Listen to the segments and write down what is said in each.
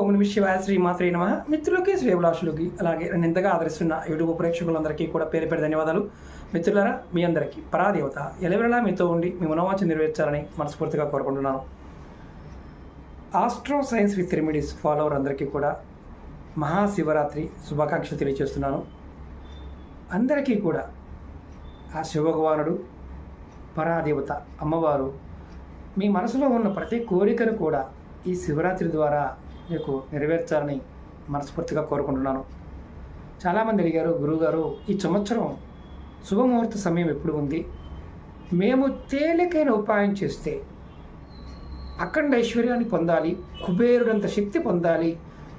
ఓం నమః శివాయ శ్రీమాత్రే నమః. మిత్రులకి శ్రేభిలాషులకి అలాగే నన్ను ఎంతగా ఆదరిస్తున్న యూట్యూబ్ ప్రేక్షకులందరికీ కూడా పేరు పేరు ధన్యవాదాలు. మిత్రులారా, మీ అందరికీ పరాదేవత ఎలవెలా మీతో ఉండి మీ మనోవాంఛ నెరవేర్చాలని మనస్ఫూర్తిగా కోరుకుంటున్నాను. Astro science with remedies follower అందరికీ కూడా మహాశివరాత్రి శుభాకాంక్షలు తెలియజేస్తున్నాను. అందరికీ కూడా ఆ శివభగవానుడు, పరాదేవత అమ్మవారు మీ మనసులో ఉన్న ప్రతి కోరికను కూడా ఈ శివరాత్రి ద్వారా మీకు నెరవేర్చాలని మనస్ఫూర్తిగా కోరుకుంటున్నాను. చాలామంది అడిగారు, గురువుగారు ఈ సంవత్సరం శుభముహూర్త సమయం ఎప్పుడు ఉంది, మేము తేలికైన ఉపాయం చేస్తే అఖండ ఐశ్వర్యాన్ని పొందాలి, కుబేరుడంత శక్తి పొందాలి,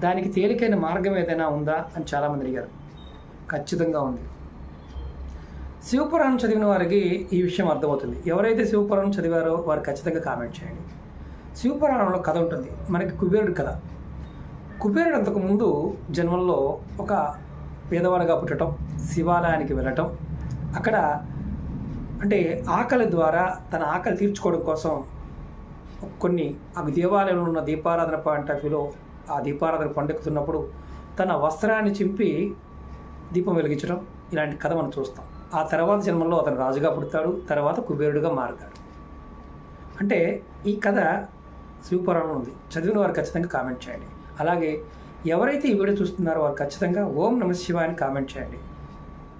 దానికి తేలికైన మార్గం ఏదైనా ఉందా అని చాలామంది అడిగారు. ఖచ్చితంగా ఉంది. శివపురాణం చదివిన వారికి ఈ విషయం అర్థమవుతుంది. ఎవరైతే శివపురాణం చదివారో వారు ఖచ్చితంగా కామెంట్ చేయండి. శివపురాణంలో కథ ఉంటుంది, మనకి కుబేరుడు కథ. కుబేరుడు అంతకుముందు జన్మల్లో ఒక పేదవాడిగా పుట్టడం, శివాలయానికి వెళ్ళటం, అక్కడ అంటే ఆకలి ద్వారా తన ఆకలి తీర్చుకోవడం కోసం కొన్ని ఆ దేవాలయంలో ఉన్న దీపారాధన పాయింట్ ఆఫ్ వ్యూలో ఆ దీపారాధన పండుకుతున్నప్పుడు తన వస్త్రాన్ని చింపి దీపం వెలిగించడం, ఇలాంటి కథ మనం చూస్తాం. ఆ తర్వాత జన్మల్లో అతను రాజుగా పుడతాడు, తర్వాత కుబేరుడుగా మారుతాడు. అంటే ఈ కథ శివపురాణంలో ఉంది. చదివిన వారు ఖచ్చితంగా కామెంట్ చేయండి. అలాగే ఎవరైతే ఈ వీడియో చూస్తున్నారో వారు ఖచ్చితంగా ఓం నమః శివాయ అని కామెంట్ చేయండి.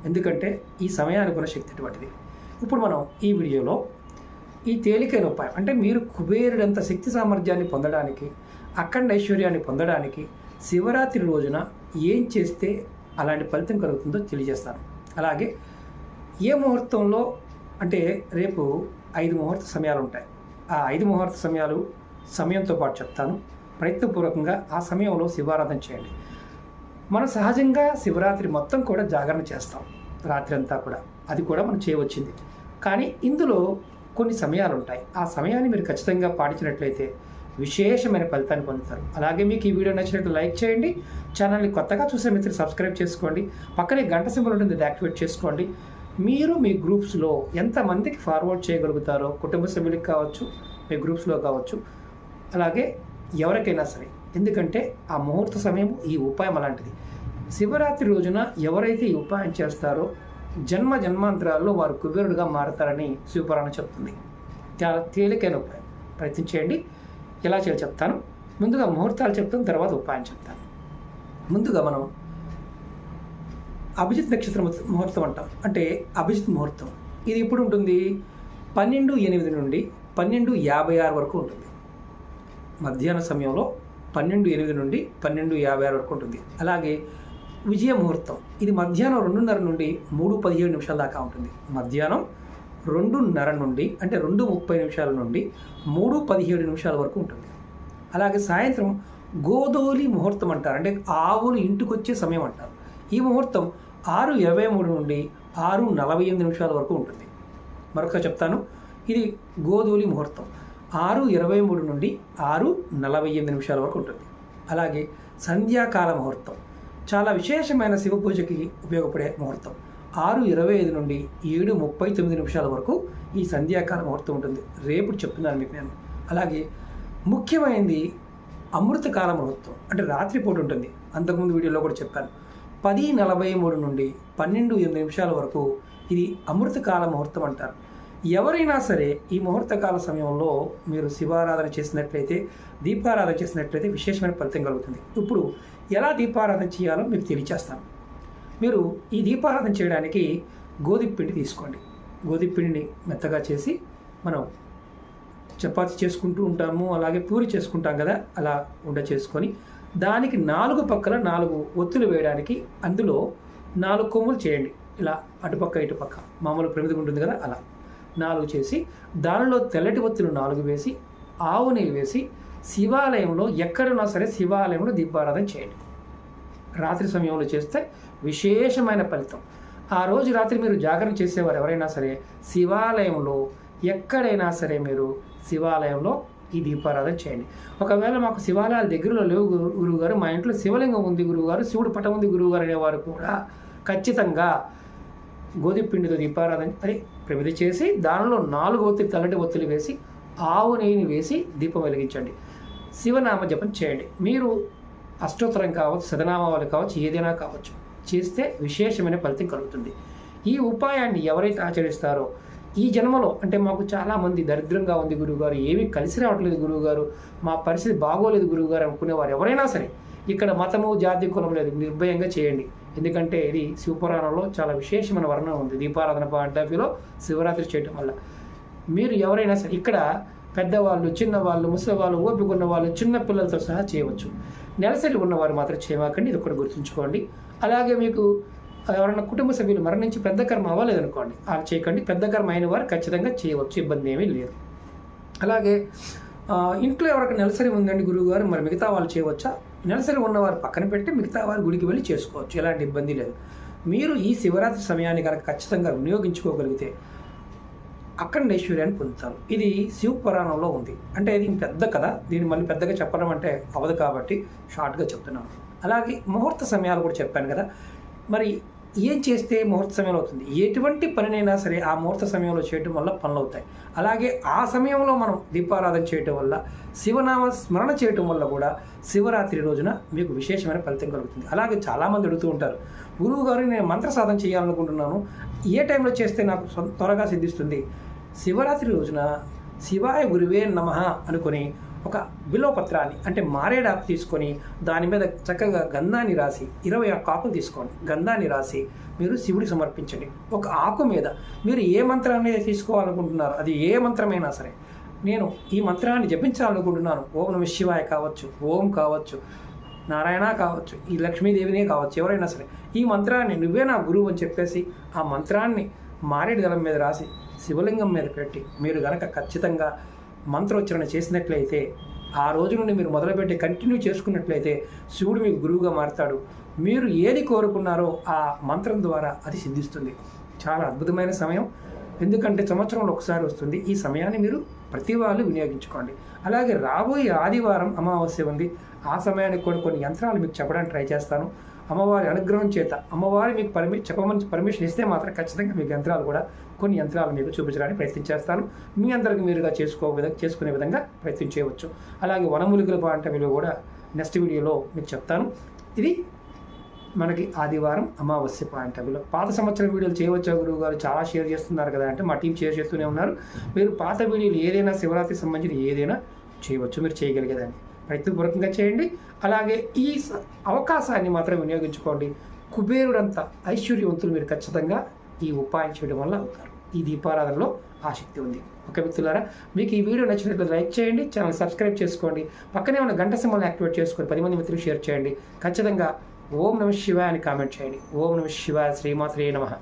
ఎందుకంటే ఈ సమయానికి ఉన్న శక్తి అటువంటిది. ఇప్పుడు మనం ఈ వీడియోలో ఈ తేలికైన ఉపాయం, అంటే మీరు కుబేరుడంత శక్తి సామర్థ్యాన్ని పొందడానికి, అఖండ ఐశ్వర్యాన్ని పొందడానికి శివరాత్రి రోజున ఏం చేస్తే అలాంటి ఫలితం కలుగుతుందో తెలియజేస్తాను. అలాగే ఏ ముహూర్తంలో, అంటే రేపు 5 ముహూర్త సమయాలు ఉంటాయి. ఆ 5 ముహూర్త సమయంతో పాటు చెప్తాను. ప్రయత్నపూర్వకంగా ఆ సమయంలో శివారాధన చేయండి. మనం సహజంగా శివరాత్రి మొత్తం కూడా జాగరణ చేస్తాం, రాత్రి అంతా కూడా. అది కూడా మనం చేయవచ్చింది. కానీ ఇందులో కొన్ని సమయాలు ఉంటాయి. ఆ సమయాన్ని మీరు ఖచ్చితంగా పాటించినట్లయితే విశేషమైన ఫలితాన్ని పొందుతారు. అలాగే మీకు ఈ వీడియో నచ్చినట్లు లైక్ చేయండి. ఛానల్ని కొత్తగా చూసే మిత్రులు సబ్స్క్రైబ్ చేసుకోండి. పక్కనే గంట సింబల్ ఉంటుంది, అది యాక్టివేట్ చేసుకోండి. మీరు మీ గ్రూప్స్లో ఎంతమందికి ఫార్వర్డ్ చేయగలుగుతారో, కుటుంబ సభ్యులకు కావచ్చు, మీ గ్రూప్స్లో కావచ్చు, అలాగే ఎవరికైనా సరే. ఎందుకంటే ఆ ముహూర్త సమయం, ఈ ఉపాయం అలాంటిది. శివరాత్రి రోజున ఎవరైతే ఈ ఉపాయం చేస్తారో జన్మాంతరాల్లో వారు కుబేరుడుగా మారతారని శివపురాణం చెప్తుంది. చాలా తేలికైన ఉపాయం, ప్రయత్నించేయండి. ఎలా చేయాలో చెప్తాను. ముందుగా ముహూర్తాలు చెప్తాను, తర్వాత ఉపాయం చెప్తాను. ముందుగా మనం అభిజిత్ నక్షత్ర ముహూర్తం అంటాం. అంటే అభిజిత్ ముహూర్తం ఇది ఎప్పుడు ఉంటుంది? 12:08 నుండి 12:56 వరకు ఉంటుంది. మధ్యాహ్న సమయంలో 12:08 నుండి 12:56 వరకు ఉంటుంది. అలాగే విజయ ముహూర్తం ఇది మధ్యాహ్నం 2:30 నుండి 3:17 దాకా ఉంటుంది. మధ్యాహ్నం 2:30 నుండి, అంటే 2:30 నుండి 3:17 వరకు ఉంటుంది. అలాగే సాయంత్రం గోధూలి ముహూర్తం అంటారు, అంటే ఆవులు ఇంటికి వచ్చే సమయం అంటారు. ఈ ముహూర్తం 6:23 నుండి 6:48 వరకు ఉంటుంది. మరొక చెప్తాను, ఇది గోధూలి ముహూర్తం 6:23 నుండి 6:48 వరకు ఉంటుంది. అలాగే సంధ్యాకాల ముహూర్తం చాలా విశేషమైన శివ పూజకి ఉపయోగపడే ముహూర్తం. 6:25 నుండి 7:39 వరకు ఈ సంధ్యాకాల ముహూర్తం ఉంటుంది. రేపు చెప్తున్నాను మీకు నేను. అలాగే ముఖ్యమైనది అమృతకాల ముహూర్తం, అంటే రాత్రిపూట ఉంటుంది. అంతకుముందు వీడియోలో కూడా చెప్పాను. 10:43 నుండి 12:08 వరకు ఇది అమృతకాల ముహూర్తం అంటారు. ఎవరైనా సరే ఈ ముహూర్తకాల సమయంలో మీరు శివారాధన చేసినట్లయితే, దీపారాధన చేసినట్లయితే విశేషమైన ఫలితం కలుగుతుంది. ఇప్పుడు ఎలా దీపారాధన చేయాలో మీకు తెలియచేస్తాను. మీరు ఈ దీపారాధన చేయడానికి గోధుమ పిండి తీసుకోండి. గోధుమ పిండిని మెత్తగా చేసి, మనం చపాతీ చేసుకుంటూ ఉంటాము, అలాగే పూరి చేసుకుంటాం కదా, అలా ఉండ చేసుకొని దానికి 4 పక్కల 4 ఒత్తులు వేయడానికి అందులో 4 కొమ్ములు చేయండి. ఇలా అటుపక్క ఇటుపక్క మామూలు ప్రమిదిగా ఉంటుంది కదా, అలా 4 చేసి దానిలో తెల్లటి ఒత్తులు 4 వేసి, ఆవు నెయ్యి వేసి శివాలయంలో, ఎక్కడున్నా సరే శివాలయంలో దీపారాధన చేయండి. రాత్రి సమయంలో చేస్తే విశేషమైన ఫలితం. ఆ రోజు రాత్రి మీరు జాగరణ చేసేవారు ఎవరైనా సరే శివాలయంలో, ఎక్కడైనా సరే మీరు శివాలయంలో ఈ దీపారాధన చేయండి. ఒకవేళ మాకు శివాలయాల దగ్గరలో లేవు గురువుగారు, మా ఇంట్లో శివలింగం ఉంది గురువుగారు, శివుడు పటం ఉంది గురువుగారు అనేవారు కూడా ఖచ్చితంగా గోధుమ పిండితో దీపారాధన ప్రమిది చేసి దానిలో 4 ఒత్తులు, తెల్లటి ఒత్తులు వేసి, ఆవు నెయ్యిని వేసి దీపం వెలిగించండి. శివనామ జపం చేయండి. మీరు అష్టోత్తరం కావచ్చు, శతనామావళి కావచ్చు, ఏదైనా కావచ్చు, చేస్తే విశేషమైన ఫలితం కలుగుతుంది. ఈ ఉపాయాన్ని ఎవరైతే ఆచరిస్తారో ఈ జన్మలో, అంటే మాకు చాలామంది దరిద్రంగా ఉంది గురువుగారు, ఏమీ కలిసి రావట్లేదు గురువుగారు, మా పరిస్థితి బాగోలేదు గురువుగారు అనుకునేవారు ఎవరైనా సరే, ఇక్కడ మతము జాతి కులం లేదు, నిర్భయంగా చేయండి. ఎందుకంటే ఇది శివపురాణంలో చాలా విశేషమైన వర్ణన ఉంది. దీపారాధన పాయింట్ ఆఫ్ వ్యూలో శివరాత్రి చేయటం వల్ల మీరు ఎవరైనా సరే, ఇక్కడ పెద్దవాళ్ళు, చిన్నవాళ్ళు, ముసలివాళ్ళు, ఓపిక ఉన్న వాళ్ళు, చిన్న పిల్లలతో సహా చేయవచ్చు. నెలసరి ఉన్నవారు మాత్రం చేయమాకండి, ఇది ఒకటి గుర్తుంచుకోండి. అలాగే మీకు ఎవరైనా కుటుంబ సభ్యులు మరణించి పెద్ద కర్మ అవ్వలేదనుకోండి, అలా చేయకండి. పెద్ద కర్మ అయిన వారు ఖచ్చితంగా చేయవచ్చు, ఇబ్బంది ఏమీ లేదు. అలాగే ఇంట్లో ఎవరికి నెలసరి ఉందండి గురువుగారు, మరి మిగతా వాళ్ళు చేయవచ్చా? నెలసరి ఉన్నవారు పక్కన పెట్టి మిగతా వారు గుడికి వెళ్ళి చేసుకోవచ్చు, ఎలాంటి ఇబ్బంది లేదు. మీరు ఈ శివరాత్రి సమయాన్ని కనుక ఖచ్చితంగా వినియోగించుకోగలిగితే అఖండేశ్వర్యాన్ని పొందుతారు. ఇది శివపురాణంలో ఉంది. అంటే ఇది పెద్ద కథ, దీన్ని మళ్ళీ పెద్దగా చెప్పడం అంటే అవదు కాబట్టి షార్ట్గా చెప్తున్నాను. అలాగే ముహూర్త సమయాలు కూడా చెప్పాను కదా, మరి ఏం చేస్తే ముహూర్త సమయంలో అవుతుంది? ఎటువంటి పనినైనా సరే ఆ ముహూర్త సమయంలో చేయటం వల్ల పనులు అవుతాయి. అలాగే ఆ సమయంలో మనం దీపారాధన చేయటం వల్ల, శివనామ స్మరణ చేయటం వల్ల కూడా శివరాత్రి రోజున మీకు విశేషమైన ఫలితం కలుగుతుంది. అలాగే చాలామంది అడుగుతూ ఉంటారు, గురువు గారు నేను మంత్ర సాధన చేయాలనుకుంటున్నాను, ఏ టైంలో చేస్తే నాకు త్వరగా సిద్ధిస్తుంది? శివరాత్రి రోజున శివాయ గురువే నమః అనుకొని ఒక బిల్వపత్రాన్ని, అంటే మారేడాకు తీసుకొని దాని మీద చక్కగా గంధాన్ని రాసి, 21 ఆకులు తీసుకోండి, గంధాన్ని రాసి మీరు శివుడికి సమర్పించండి. ఒక ఆకు మీద మీరు ఏ మంత్రాన్ని తీసుకోవాలనుకుంటున్నారో, అది ఏ మంత్రమైనా సరే, నేను ఈ మంత్రాన్ని జపించాలనుకుంటున్నాను, ఓం నమః శివాయ కావచ్చు, ఓం కావచ్చు, నారాయణ కావచ్చు, ఈ లక్ష్మీదేవినే కావచ్చు, ఎవరైనా సరే ఈ మంత్రాన్ని నువ్వే నా గురువు అని చెప్పేసి ఆ మంత్రాన్ని మారేడు దళం మీద రాసి శివలింగం మీద పెట్టి మీరు గనక ఖచ్చితంగా మంత్రోచ్చరణ చేసినట్లయితే, ఆ రోజు నుండి మీరు మొదలుపెట్టి కంటిన్యూ చేసుకున్నట్లయితే శివుడు మీకు గురువుగా మారుతాడు. మీరు ఏది కోరుకున్నారో ఆ మంత్రం ద్వారా అది సిద్ధిస్తుంది. చాలా అద్భుతమైన సమయం, ఎందుకంటే సంవత్సరంలో ఒకసారి వస్తుంది. ఈ సమయాన్ని మీరు ప్రతి వాళ్ళు వినియోగించుకోండి. అలాగే రాబోయే ఆదివారం అమావాస్య ఉంది, ఆ సమయానికి కూడా కొన్ని యంత్రాలు మీకు చెప్పడానికి ట్రై చేస్తాను. అమ్మవారి అనుగ్రహం చేత అమ్మవారి మీకు చెప్పమని పర్మిషన్ ఇస్తే మాత్రం ఖచ్చితంగా మీకు యంత్రాలు కూడా, కొన్ని యంత్రాలు మీకు చూపించడానికి ప్రయత్నం చేస్తాను. మీ అందరికి మీరుగా చేసుకునే విధంగా ప్రయత్నం చేయవచ్చు. అలాగే వనమూలికల పాయింట్ ఆఫ్ వ్యూలో కూడా నెక్స్ట్ వీడియోలో మీకు చెప్తాను. ఇది మనకి ఆదివారం అమావాస్య పాయింట్ ఆఫ్ వ్యూలో. పాత సంవత్సరం వీడియోలు చేయవచ్చా గురువు గారు, చాలా షేర్ చేస్తున్నారు కదా అంటే, మా టీం షేర్ చేస్తూనే ఉన్నారు. మీరు పాత వీడియోలు ఏదైనా శివరాత్రికి సంబంధించిన ఏదైనా చేయవచ్చు, మీరు చేయగలిగేదాన్ని ప్రయత్నపూర్వకంగా చేయండి. అలాగే ఈ అవకాశాన్ని మాత్రం వినియోగించుకోండి. కుబేరుడంత ఐశ్వర్యవంతులు మీరు ఖచ్చితంగా ఈ ఉపాయం చేయడం వల్ల అవుతారు. ఈ దీపారాధనలో ఆసక్తి ఉంది. ఓకే మిత్రులారా, మీకు ఈ వీడియో నచ్చినట్లయితే లైక్ చేయండి, ఛానల్ సబ్స్క్రైబ్ చేసుకోండి, పక్కనే ఉన్న గంట సింబల్ని యాక్టివేట్ చేసుకొని 10 మంది మిత్రులు షేర్ చేయండి. ఖచ్చితంగా ఓం నమః శివాయ అని కామెంట్ చేయండి. ఓం నమః శివాయ, శ్రీమాత్రే నమః.